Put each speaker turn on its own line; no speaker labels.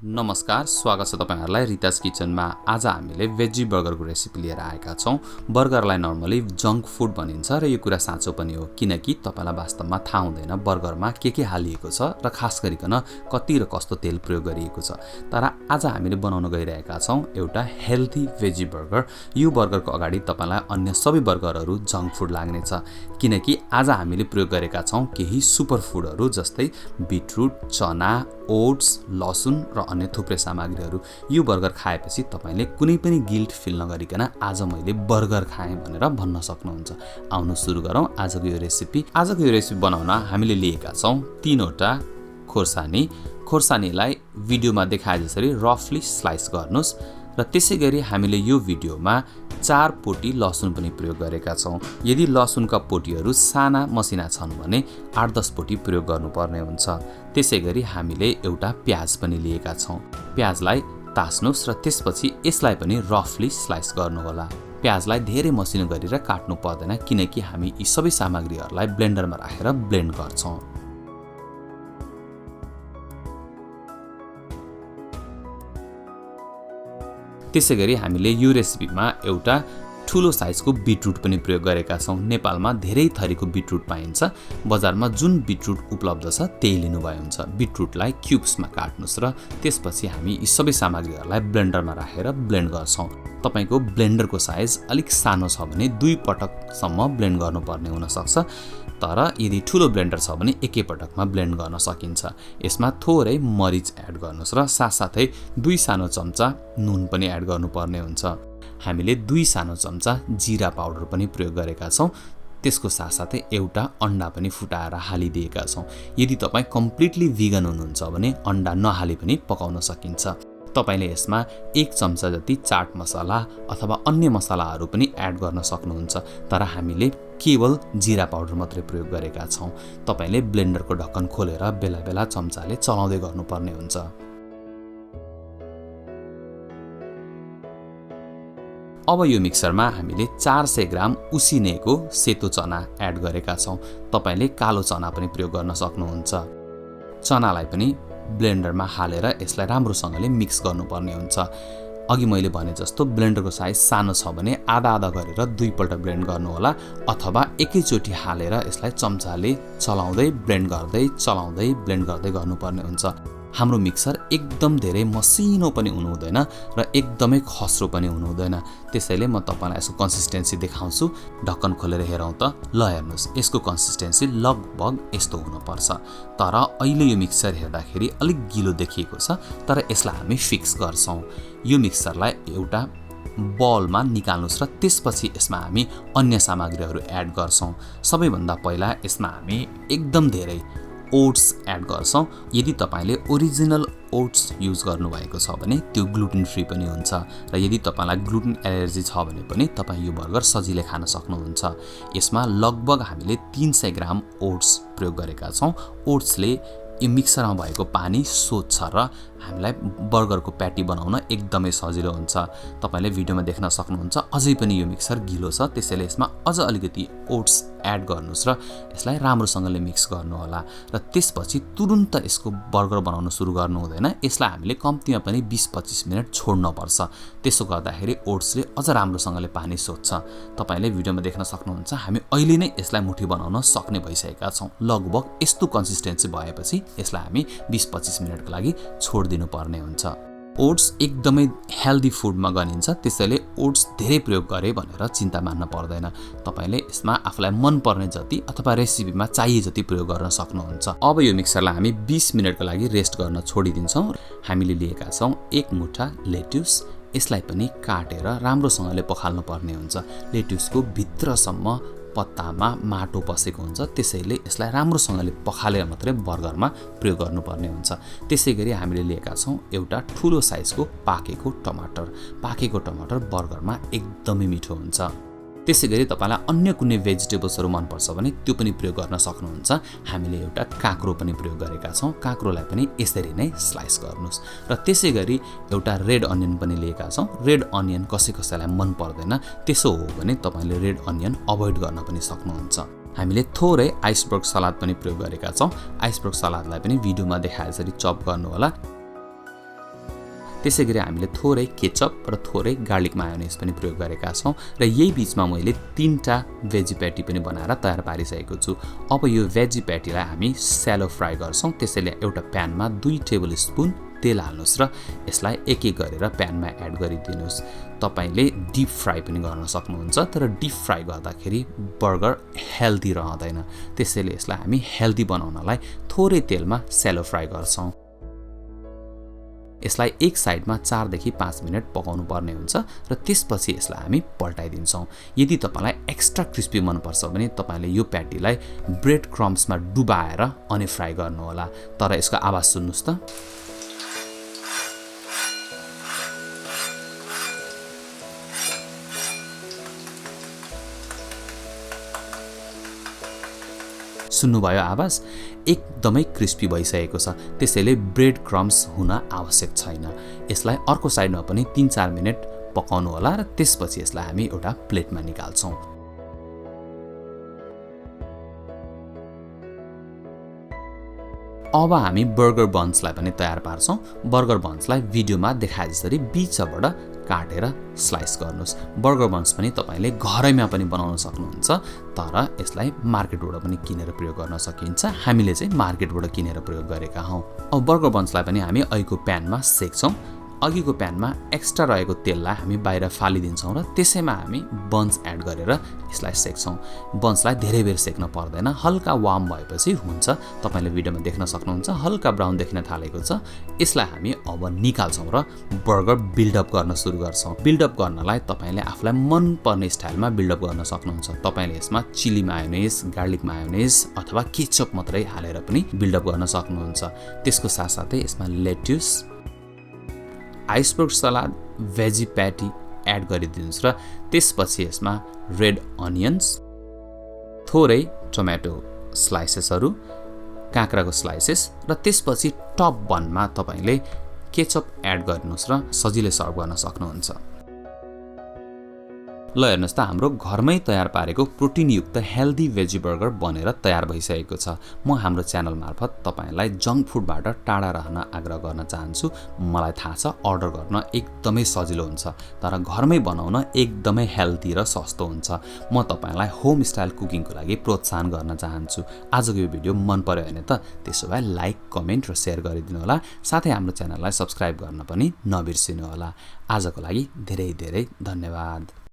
नमस्कार, स्वागत छ तपाईहरुलाई रितास किचनमा। आज हामीले वेजी बर्गरको रेसिपी लिएर आएका छौं। बर्गरलाई नर्मली जंक फूड भनिन्छ र यो कुरा साँचो पनि हो, किनकि तपाईलाई वास्तवमा थाहा हुँदैन बर्गरमा के हालिएको छ र खास गरिकन कति र कस्तो तेल प्रयोग गरिएको छ। तर आज हामीले बनाउन गइरहेका छौं एउटा हेल्दी वेजी बर्गर। यो बर्गरको अगाडि तपाईलाई अन्य सबै बर्गरहरू जंक फूड लाग्नेछ, किनकि आज हामीले प्रयोग गरेका छौं केही सुपर फूडहरू जस्तै बीटरुट, चना, ओट्स, लसुन र अन्य थुप्रै सामग्रीहरू। यो बर्गर खाएपछि तपाईले कुनै पनि गिल्ट फिल नगरिकन आज मैले बर्गर खाएँ भनेर भन्न सक्नुहुन्छ। आउनु सुरु गरौँ आजको यो रेसिपी। आजको यो रेसिपी बनाउन हामीले लिएका छौं 3 वटा खोर्सानी। खोर्सानीलाई भिडियोमा देखाए जसरी रफली स्लाइस गर्नुस् र त्यसैगरी हामीले यो भिडियोमा 4 पोटी लसुन पनि प्रयोग गरेका छौं। यदि लसुनका पोटीहरू साना मसिना छन् भने 8-10 पोटी प्रयोग गर्नुपर्ने हुन्छ। त्यसैगरी हामीले एउटा प्याज पनि लिएका छौं। प्याजलाई तास्नुस् र त्यसपछि यसलाई पनि रफली स्लाइस गर्नुहोला। प्याजलाई धेरै मसिनो गरेर काट्नु पर्दैन, किनकि हामी यी सबै सामग्रीहरूलाई ब्लेन्डरमा राखेर ब्लेन्ड गर्छौं। त्यसैगरी हामीले यो रेसिपीमा एउटा ठूलो साइजको बीटरुट पनि प्रयोग गरेका छौं। नेपालमा धेरै थरीको बीटरुट पाइन्छ। बजारमा जुन बीटरुट उपलब्ध छ त्यही लिनुभए हुन्छ। बीटरुटलाई क्युब्समा काट्नुस् र त्यसपछि हामी यी सबै सामग्रीहरूलाई ब्लेन्डरमा राखेर ब्लेन्ड गर्छौं। तपाईको ब्लेन्डरको साइज अलिक सानो छ भने 2 पटकसम्म ब्लेन्ड गर्नुपर्ने हुन सक्छ, तर यदि ठूलो ब्लेन्डर छ भने एकै पटकमा ब्लेन्ड गर्न सकिन्छ। यसमा थोरै मरिच एड गर्नुस् र साथसाथै 2 सानो चम्चा नुन पनि एड गर्नुपर्ने हुन्छ। हामीले 2 सानो चम्चा जीरा पाउडर पनि प्रयोग गरेका छौं। त्यसको साथसाथै एउटा अन्डा पनि फुटाएर हालिदिएका छौं। यदि तपाई कम्प्लिटली भिगन हुनुहुन्छ भने अन्डा नहाली पनि पकाउन सकिन्छ। तपाईले यसमा 1 चम्चा जति चाट मसला अथवा अन्य मसलाहरू पनि एड गर्न सक्नुहुन्छ, तर हामीले केवल जीरा पाउडर मात्रै प्रयोग गरेका छौं। तपाईले ब्लेन्डरको ढक्कन खोलेर बेला बेला चम्चाले चलाउँदै गर्नुपर्ने हुन्छ। अब यो मिक्सरमा हामीले 400 ग्राम उसिनेको सेतो चना एड गरेका छौं। तपाईले कालो चना पनि प्रयोग गर्न सक्नुहुन्छ। चनालाई पनि ब्लेन्डरमा हालेर यसलाई राम्रोसँगले मिक्स गर्नुपर्ने हुन्छ। अघि मैले भने जस्तो ब्लेन्डरको साइज सानो छ भने आधा गरेर 2 पल्ट ब्लेन्ड गर्नुहोला, अथवा एकैचोटी हालेर यसलाई चम्चाले चलाउँदै ब्लेन्ड गर्दै गर्नुपर्ने हुन्छ। हाम्रो मिक्सर एकदम धेरै मसिनो पनि हुनु हुँदैन र एकदमै खस्रो पनि हुनु हुँदैन। त्यसैले म तपाईलाई यसको कन्सिस्टेन्सी देखाउँछु। ढक्कन खोलेर हेरौँ त। ल हेर्नुस्, यसको कन्सिस्टेन्सी लगभग यस्तो हुनुपर्छ। तर अहिले यो मिक्सर हेर्दाखेरि अलिक गिलो देखिएको छ, तर यसलाई हामी फिक्स गर्छौं। यो मिक्सरलाई एउटा बलमा निकाल्नुस् र त्यसपछि यसमा हामी अन्य सामग्रीहरू एड गर्छौं। सबैभन्दा पहिला यसमा हामी एकदम धेरै ओट्स एड गर्छौं। यदि तपाईले ओरिजिनल ओट्स युज गर्नुभएको छ भने त्यो ग्लुटेन फ्री पनि हुन्छ, र यदि तपाईलाई ग्लुटेन एलर्जी छ भने पनि तपाई यो बर्गर सजिलै खान सक्नुहुन्छ। यसमा लगभग हामीले 300 ग्राम ओट्स प्रयोग गरेका छौं। ओट्सले यो मिक्सरमा भएको पानी सोच्छ र हामीलाई बर्गरको प्याटी बनाउन एकदमै सजिलो हुन्छ। तपाईले भिडियोमा देख्न सक्नुहुन्छ अझै पनि यो मिक्सर गिलो छ, त्यसैले यसमा अझ अलिकति ओट्स एड गर्नुस् र यसलाई राम्रोसँगले मिक्स गर्नुहोला। र त्यसपछि तुरुन्त यसको बर्गर बनाउन सुरु गर्नु हुँदैन। यसलाई हामीले कम्तीमा पनि 20-25 मिनेट छोड्न पर्छ। त्यसो गर्दाखेरि ओट्सले अझ राम्रोसँगले पानी सोच्छ। तपाईले भिडियोमा देख्न सक्नुहुन्छ हामी अहिले नै यसलाई मुठी बनाउन सक्ने भइसकेका छौं। लगभग यस्तो कन्सिस्टेन्सी भएपछि यसलाई हामी 20-25 मिनेटको लागि छोड्दिनु पर्ने हुन्छ। ओट्स एकदमै हेल्दी फूडमा गनिन्छ, त्यसैले ओट्स धेरै प्रयोग गरे भनेर चिन्ता मान्न पर्दैन। तपाईले यसमा आफुलाई मन पर्ने जति अथवा रेसिपीमा चाहिए जति प्रयोग गर्न सक्नुहुन्छ। अब यो मिक्सरलाई हामी 20 मिनेटको लागि रेस्ट गर्न छोडिदिन्छौं। हामीले लिएका छौं 1 मुठा लेट्युस। यसलाई पनि काटेर राम्रोसँगले पखाल्नु पर्ने हुन्छ। लेट्युसको भित्रसम्म पत्तामा माटो पसेको हुन्छ, त्यसैले यसलाई राम्रोसँगले पखालेर मात्रै बर्गरमा प्रयोग गर्नुपर्ने हुन्छ। त्यसैगरी हामीले लिएका छौं एउटा ठूलो साइजको पाकेको टमाटर। पाकेको टमाटर बर्गरमा एकदमै मिठो हुन्छ। त्यसैगरी तपाईलाई अन्य कुनै भेजिटेबल्सहरू मन पर्छ भने त्यो पनि प्रयोग गर्न सक्नुहुन्छ। हामीले एउटा काँक्रो पनि प्रयोग गरेका छौं। काँक्रोलाई पनि यसरी नै स्लाइस गर्नुस् र त्यसैगरी एउटा रेड अनियन पनि लिएका छौं। रेड अनियन कसैलाई मन पर्दैन, त्यसो हो भने तपाईले रेड अनियन अभोइड गर्न पनि सक्नुहुन्छ। हामीले थोरै आइसबर्ग सलाद पनि प्रयोग गरेका छौं। आइसबर्ग सलादलाई पनि भिडियोमा देखाए जसरी चप गर्नु होला। त्यसैगरी हामीले थोरै केचप र थोरै गार्लिक मायोनेज पनि प्रयोग गरेका छौं र यही बीचमा मैले 3टा भेजी प्याटी पनि बनाएर तयार पारिसकेको छु। अब यो भेजी प्याटीलाई हामी स्यालो फ्राई गर्छौं। त्यसैले एउटा प्यानमा 2 टेबलस्पुन तेल हाल्नुस् र यसलाई एक एक गरेर प्यानमा एड गरिदिनुस्। तपाईले डीप फ्राई पनि गर्न सक्नुहुन्छ, तर डीप फ्राई गर्दाखेरि बर्गर हेल्दी रहँदैन। त्यसैले यसलाई हामी हेल्दी बनाउनलाई थोरै तेलमा स्यालो फ्राई गर्छौं। यसलाई एक साइडमा 4 देखि 5 मिनेट पकाउनु पर्ने हुन्छ र त्यसपछि यसलाई हामी पल्टाइदिन्छौं। यदि तपाईलाई एक्स्ट्रा क्रिस्पी मन पर्छ भने तपाईले यो प्याटीलाई ब्रेड क्रम्समा डुबाएर अनि फ्राई गर्नु होला। तर यसको आवाज सुन्नुस् त। सुन्नुभयो आवाज? एकदमै क्रिस्पी भइसकेको छ। त्यसैले ब्रेड क्रम्स हुन आवश्यक छैन। यसलाई अर्को साइडमा पनि 3-4 मिनेट पकाउनु होला र त्यसपछि यसलाई हामी एउटा प्लेटमा निकाल्छौं। अब हामी बर्गर बन्सलाई पनि तयार पार्छौं। बर्गर बन्सलाई भिडियोमा देखाए जसरी बीचबाट काटेर स्लाइस गर्नुस्। बर्गर बन्स पनि तपाईले घरैमा पनि बनाउन सक्नुहुन्छ, तर यसलाई मार्केटबाट पनि किनेर प्रयोग गर्न सकिन्छ। हामीले चाहिँ मार्केटबाट किनेर प्रयोग गरेका हौं। अब बर्गर बन्सलाई पनि हामी अघिको प्यानमा सेक्छौं। अघिको प्यानमा एक्स्ट्रा रहेको तेललाई हामी बाहिर फालिदिन्छौं र त्यसैमा हामी बन्स एड गरेर यसलाई सेक्छौं। बन्सलाई धेरै बेर सेक्न पर्दैन, हल्का वार्म भएपछि हुन्छ। तपाईले भिडियोमा देख्न सक्नुहुन्छ हल्का ब्राउन देखिन थालेको छ। यसलाई हामी अब निकाल्छौं र बर्गर बिल्डअप गर्न सुरु गर्छौं। बिल्डअप गर्नलाई तपाईले आफुलाई मन पर्ने स्टाइलमा बिल्डअप गर्न सक्नुहुन्छ। तपाईले यसमा चिली मायोनेज, गार्लिक मायोनेज अथवा केचप मात्रै हालेर पनि बिल्डअप गर्न सक्नुहुन्छ। त्यसको साथसाथै यसमा लेट्युस, आइसबर्ग सलाद, भेजी प्याटी एड गरिदिनुस् र त्यसपछि यसमा रेड अनियन्स, थोरै टोमेटो स्लाइसेसहरू, काँक्राको स्लाइसेस र त्यसपछि टप बनमा तपाईले केचप एड गर्नुस् र सजिलै सर्भ गर्न सक्नुहुन्छ। ल हेर्नुस् त, हाम्रो घरमै तयार पारेको प्रोटिनयुक्त हेल्दी भेजी बर्गर बनेर तयार भइसकेको छ। म हाम्रो च्यानल मार्फत तपाईलाई जङ्क फुडबाट टाढा रहन आग्रह गर्न चाहन्छु। मलाई थाहा छ अर्डर गर्न एकदमै सजिलो हुन्छ, तर घरमै बनाउन एकदमै हेल्दी र सस्तो हुन्छ। म तपाईलाई होम स्टाइल कुकिङको लागि प्रोत्साहन गर्न चाहन्छु। आजको यो भिडियो मन पर्यो भने त त्यसो भए लाइक, कमेन्ट र शेयर गरिदिनु होला। साथै हाम्रो च्यानललाई सब्स्क्राइब गर्न पनि नबिर्सिनु होला। आजको लागि धेरै धेरै धन्यवाद।